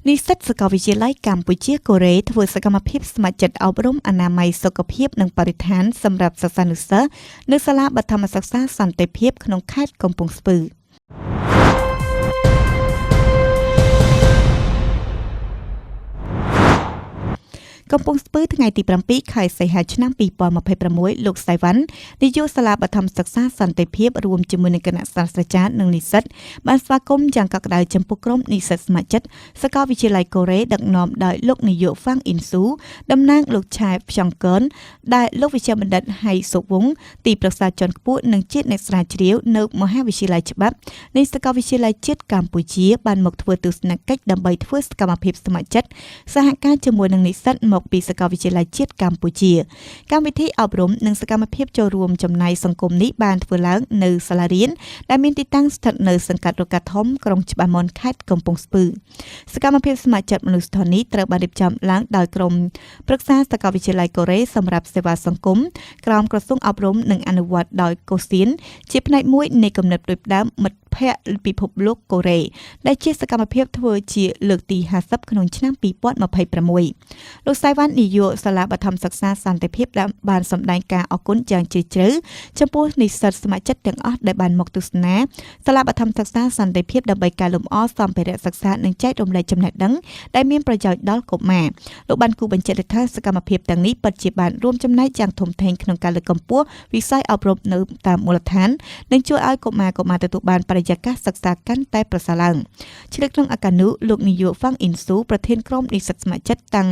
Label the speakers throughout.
Speaker 1: និស្សិតសាកលវិទ្យាល័យកម្ពុជាកូរ៉េធ្វើសកម្មភាពស្ម័គ្រចិត្តអប់រំអនាម័យសុខភាពនិងបរិស្ថានសម្រាប់សិស្សានុសិស្សនៅសាលាបឋមសិក្សាសន្តិភាពក្នុងខេត្តកំពង់ស្ពឺកំពង់ស្ពឺថ្ងៃទី7 ខែសីហាឆ្នាំ2026លោកសៃវ៉ាន់នាយកសាលាបឋមសិក្សាសន្តិភាពរួមជាមួយនឹងគណៈសាស្ត្រាចារ្យនិងនិស្សិតបានស្វាគមន៍យ៉ាងកក់ក្ដៅចំពោះក្រុមនិស្សិតស្ម័គ្រចិត្តសាកលវិទ្យាល័យកូរ៉េដឹកនាំដោយលោកនាយកហ្វាំងអ៊ីនស៊ូតំណាងលោកឆែផ្ចង់កនដែលលោកវិជ្ជបណ្ឌិតហៃសុវង្សទីប្រឹក្សាជាន់ខ្ពស់និងជាតិអ្នកស្រាវជ្រាវនៅមហាវិទ្យាល័យច្បាប់នៃសាកលវិទ្យាល័យជាតិកម្ពុជាបានមកធ្វើទស្សនកិច្ចដើម្បីធ្វើសកម្មភាពស្ម័គ្រចិត្តសហការជាមួយនឹងនិស្សិតមកពីសាកលវិទ្យាល័យជាតិកម្ពុជាកម្មវិធីអប់រំនិងសកម្មភាពចូលរួមចំណាយសង្គមនេះបានធ្វើឡើងនៅសាលារៀនដែលមានទីតាំងស្ថិតនៅសង្កាត់រកាធំក្រុងច្បារមនខេត្តកំពង់ស្ពឺសកម្មភាពស្ម័គ្រចិត្តមនុស្សធម៌នេះត្រូវបានរៀបចំឡើងដោយក្រុមប្រឹក្សាសាកលវិទ្យាល័យកូរ៉េសម្រាប់សេវាសង្គមក្រោមក្រសួងអប់រំនិងអនុវត្តដោយកូសៀនជាផ្នែកមួយនៃគំនិតដូចដើមមិត្តភ័ក្តិពិភពលោកកូរ៉េដែលជាសកម្មភាពធ្វើជាលើកទី50ក្នុងឆ្នាំ2026លោកសៃវ៉ាន់នាយកសាលាបឋមសិក្សាសន្តិភាពបានសម្ដែងការអរគុណយ៉ាងជ្រាលជ្រៅចំពោះនិស្សិតស្ម័គ្រចិត្តទាំងអស់ដែលបានមកទស្សនាសាលាបឋមសិក្សាសន្តិភាពដើម្បីកែលម្អសម្ភារៈសិក្សានិងចែករំលែកចំណេះដឹងដែលមានប្រយោជន៍ដល់កុមារលោកបានគូបញ្ជាក់ថាសកម្មភាពទាំងនេះពិតជាបានរួមចំណែកយ៉ាងធំធេងក្នុងការលើកកម្ពស់វិស័យអប់រំនៅតាមមូលដ្ឋាននិងជួយឲ្យកុមារទទួលបានបរិយាកាសសិក្សាកាន់តែប្រសើរឡើងឆ្លៀតក្នុងឱកាសនោះលោកនាយកហ្វាំងអ៊ីនស៊ូប្រធានក្រុមនិស្សិតស្ម័គ្រចិត្តតាំង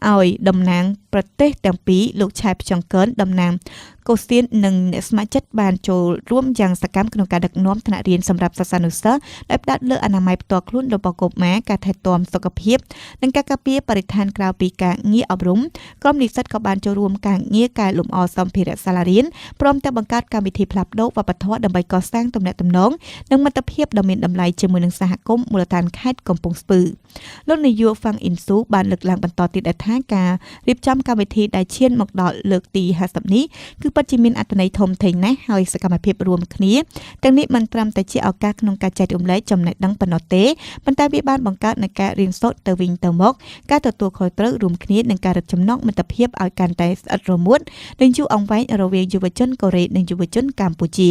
Speaker 1: ឲ្យតំណាងប្រទេសទាំងពីរលោកឆែផ្ចង់កនតំណាងកូសៀននិងអ្នកស្ម័គ្រចិត្តបានចូលរួមយ៉ាងសកម្មក្នុងការដឹកនាំថ្នាក់រៀនសម្រាប់សិស្សានុសិស្សដែលផ្ដោតលើអនាម័យផ្ទាល់ខ្លួនរបស់កុមារការថែទាំសុខភាពនិងការការពារបរិស្ថានក្រៅពីការងារអប់រំក្រុមនិស្សិតក៏បានចូលរួមការងារកែលម្អសម្ភារៈសាលារៀនព្រមទាំងបង្កើតកម្មវិធីផ្លាស់ប្ដូរវប្បធម៌ដើម្បីកសាងទំនាក់ទំនងនិងមិត្តភាពដ៏មានតម្លៃជាមួយនឹងសហគមន៍មូលដ្ឋានខេត្តកំពង់ស្ពឺលោកនាយកហ្វាំងអ៊ីនស៊ូបានលើកឡើងបន្តទៀតថាការរៀបចំកម្មវិធីដែលឈានមកដល់លើកទី50នេះគឺពិតជាមានអត្ថន័យធំធេងណាស់ហើយសកម្មភាពរួមគ្នាទាំងនេះមិនត្រឹមតែជាឱកាសក្នុងការចែករំលែកចំណេះដឹងប៉ុណ្ណោះទេប៉ុន្តែវាបានបង្កើតនូវការរៀនសូត្រទៅវិញទៅមកការទទួលខុសត្រូវរួមគ្នានិងការរឹតចំណងមិត្តភាពឲ្យកាន់តែស្អិតរមួតនិងយូរអង្វែងរវាងយុវជនកូរ៉េនិងយុវជនកម្ពុជា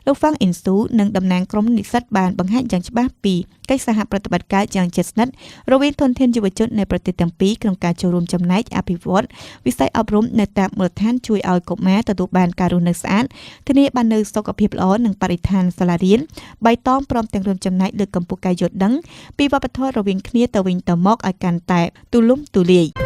Speaker 1: លោកហ្វាំងអ៊ីនស៊ូនិងតំណាងក្រុមនិស្សិតបានបង្ហាញយ៉ាងច្បាស់ពីកិច្ចសហប្រតិបត្តិការយ៉ាងជិតស្និទ្ធរវាងធនធានយុវជននៃប្រទេសទាំងពីរក្នុងការចូលរួមចំណែកអភិវឌ្ឍវិស័យអប់រំនៅតាមមូលដ្ឋានជួយឲ្យកុមារទទួលបានការរស់នៅស្អាតធានាបាននូវសុខភាពល្អនិងបរិស្ថានសាលារៀនបៃតងព្រមទាំងរួមចំណែកលើកកម្ពស់ការយល់ដឹងពីវប្បធម៌រវាងគ្នាទៅវិញទៅមកឲ្យកាន់តែទូលំទូលាយ